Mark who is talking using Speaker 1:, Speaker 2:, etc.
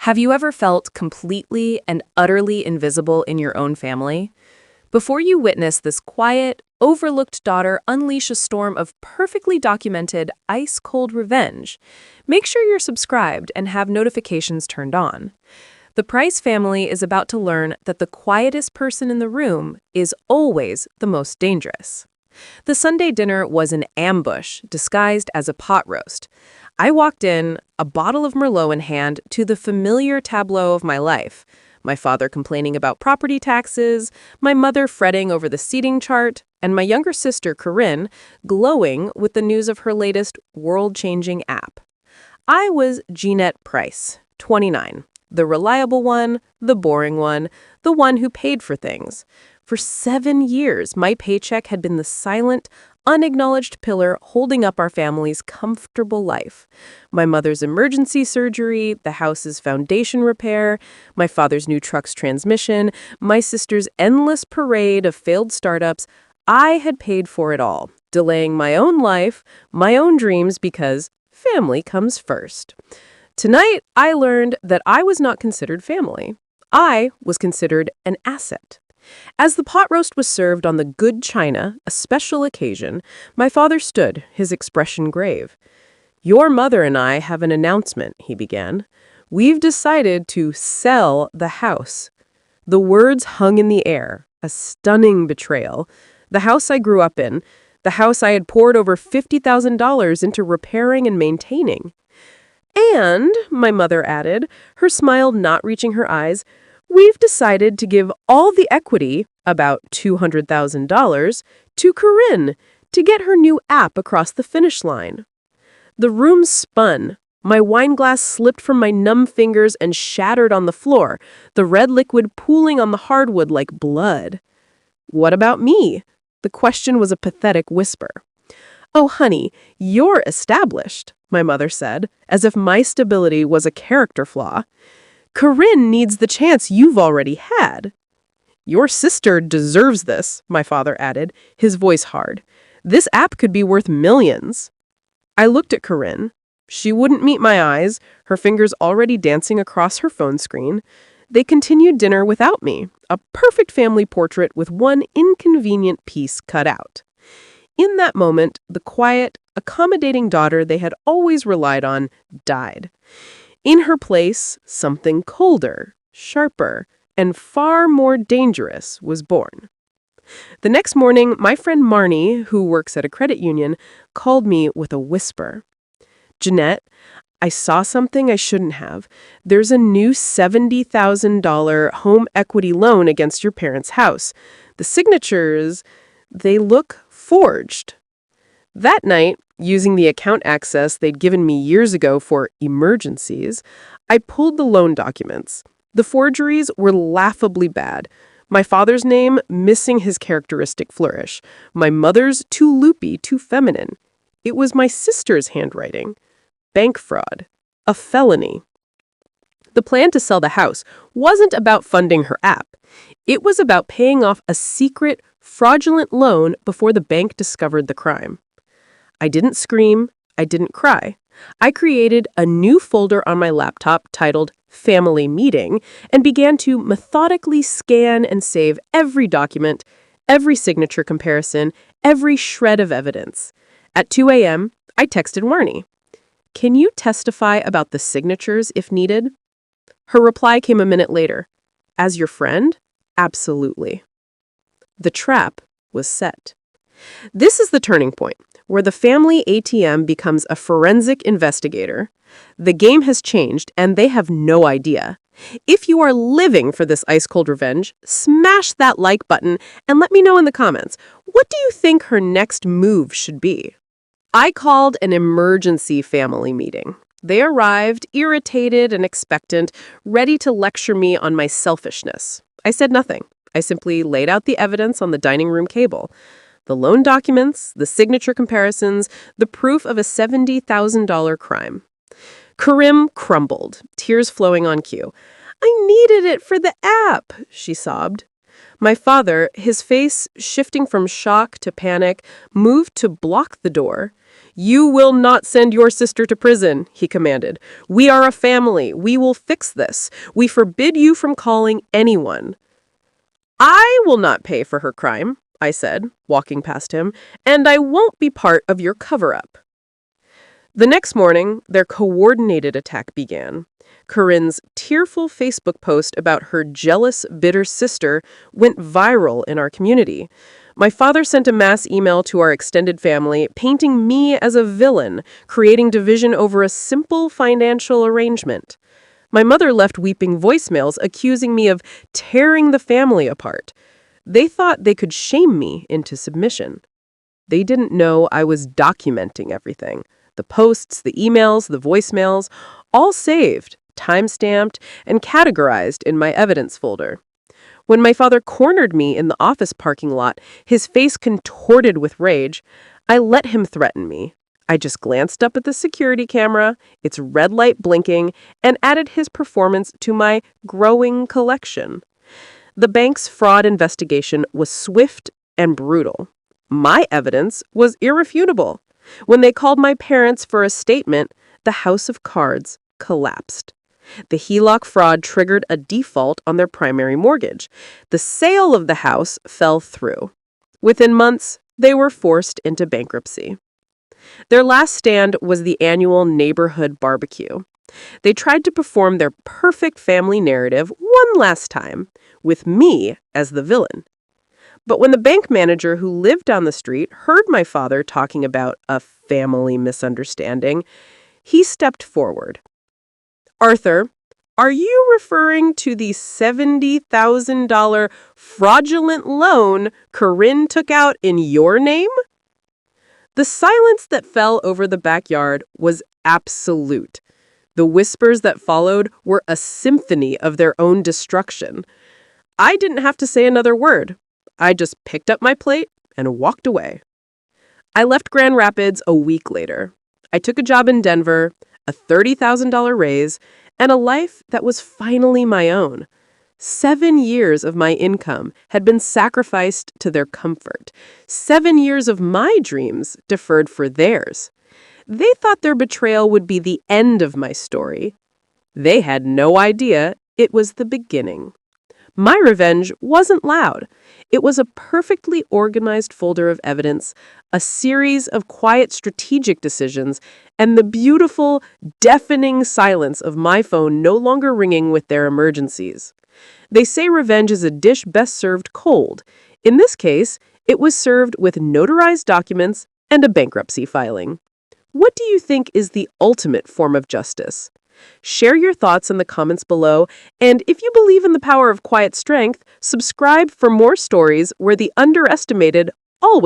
Speaker 1: Have you ever felt completely and utterly invisible in your own family? Before you witness this quiet, overlooked daughter unleash a storm of perfectly documented, ice-cold revenge, make sure you're subscribed and have notifications turned on. The Price family is about to learn that the quietest person in the room is always the most dangerous. The Sunday dinner was an ambush disguised as a pot roast. I walked in, a bottle of Merlot in hand, to the familiar tableau of my life. My father complaining about property taxes, my mother fretting over the seating chart, and my younger sister, Corinne, glowing with the news of her latest world-changing app. I was Jeanette Price, 29, the reliable one, the boring one, the one who paid for things. For 7 years, my paycheck had been the silent, unacknowledged pillar holding up our family's comfortable life. My mother's emergency surgery, the house's foundation repair, my father's new truck's transmission, my sister's endless parade of failed startups, I had paid for it all, delaying my own life, my own dreams, because family comes first. Tonight, I learned that I was not considered family. I was considered an asset. As the pot roast was served on the good china, a special occasion, my father stood, his expression grave. "Your mother and I have an announcement," he began. "We've decided to sell the house." The words hung in the air, a stunning betrayal. The house I grew up in, the house I had poured over $50,000 into repairing and maintaining. "And," my mother added, her smile not reaching her eyes, "we've decided to give all the equity, about $200,000, to Corinne to get her new app across the finish line." The room spun. My wine glass slipped from my numb fingers and shattered on the floor, the red liquid pooling on the hardwood like blood. "What about me?" The question was a pathetic whisper. "Oh, honey, you're established," my mother said, as if my stability was a character flaw. "Corinne needs the chance you've already had." "Your sister deserves this," my father added, his voice hard. "This app could be worth millions." I looked at Corinne. She wouldn't meet my eyes, her fingers already dancing across her phone screen. They continued dinner without me, a perfect family portrait with one inconvenient piece cut out. In that moment, the quiet, accommodating daughter they had always relied on died. In her place, something colder, sharper, and far more dangerous was born. The next morning, my friend Marnie, who works at a credit union, called me with a whisper. "Jeanette, I saw something I shouldn't have. There's a new $70,000 home equity loan against your parents' house. The signatures, they look forged." That night, using the account access they'd given me years ago for emergencies, I pulled the loan documents. The forgeries were laughably bad. My father's name missing his characteristic flourish. My mother's too loopy, too feminine. It was my sister's handwriting. Bank fraud. A felony. The plan to sell the house wasn't about funding her app. It was about paying off a secret, fraudulent loan before the bank discovered the crime. I didn't scream. I didn't cry. I created a new folder on my laptop titled Family Meeting and began to methodically scan and save every document, every signature comparison, every shred of evidence. At 2 a.m., I texted Marnie. "Can you testify about the signatures if needed?" Her reply came a minute later. "As your friend? Absolutely." The trap was set. This is the turning point, where the family ATM becomes a forensic investigator. The game has changed, and they have no idea. If you are living for this ice-cold revenge, smash that like button and let me know in the comments, what do you think her next move should be? I called an emergency family meeting. They arrived, irritated and expectant, ready to lecture me on my selfishness. I said nothing. I simply laid out the evidence on the dining room table. The loan documents, the signature comparisons, the proof of a $70,000 crime. Corinne crumbled, tears flowing on cue. "I needed it for the app," she sobbed. My father, his face shifting from shock to panic, moved to block the door.
Speaker 2: "You will not send your sister to prison," he commanded. "We are a family. We will fix this. We forbid you from calling anyone." "I will not pay for her crime," I said, walking past him, "and I won't be part of your cover-up." The next morning, their coordinated attack began. Corinne's tearful Facebook post about her jealous, bitter sister went viral in our community. My father sent a mass email to our extended family, painting me as a villain, creating division over a simple financial arrangement. My mother left weeping voicemails accusing me of tearing the family apart. They thought they could shame me into submission. They didn't know I was documenting everything. The posts, the emails, the voicemails, all saved, time-stamped, and categorized in my evidence folder. When my father cornered me in the office parking lot, his face contorted with rage, I let him threaten me. I just glanced up at the security camera, its red light blinking, and added his performance to my growing collection. The bank's fraud investigation was swift and brutal. My evidence was irrefutable. When they called my parents for a statement, the house of cards collapsed. The HELOC fraud triggered a default on their primary mortgage. The sale of the house fell through. Within months, they were forced into bankruptcy. Their last stand was the annual neighborhood barbecue. They tried to perform their perfect family narrative one last time, with me as the villain. But when the bank manager who lived down the street heard my father talking about a family misunderstanding, he stepped forward. "Arthur, are you referring to the $70,000 fraudulent loan Corinne took out in your name?" The silence that fell over the backyard was absolute. The whispers that followed were a symphony of their own destruction. I didn't have to say another word. I just picked up my plate and walked away. I left Grand Rapids a week later. I took a job in Denver, a $30,000 raise, and a life that was finally my own. 7 years of my income had been sacrificed to their comfort. 7 years of my dreams deferred for theirs. They thought their betrayal would be the end of my story. They had no idea it was the beginning. My revenge wasn't loud. It was a perfectly organized folder of evidence, a series of quiet strategic decisions, and the beautiful, deafening silence of my phone no longer ringing with their emergencies. They say revenge is a dish best served cold. In this case, it was served with notarized documents and a bankruptcy filing. What do you think is the ultimate form of justice? Share your thoughts in the comments below, and if you believe in the power of quiet strength, subscribe for more stories where the underestimated always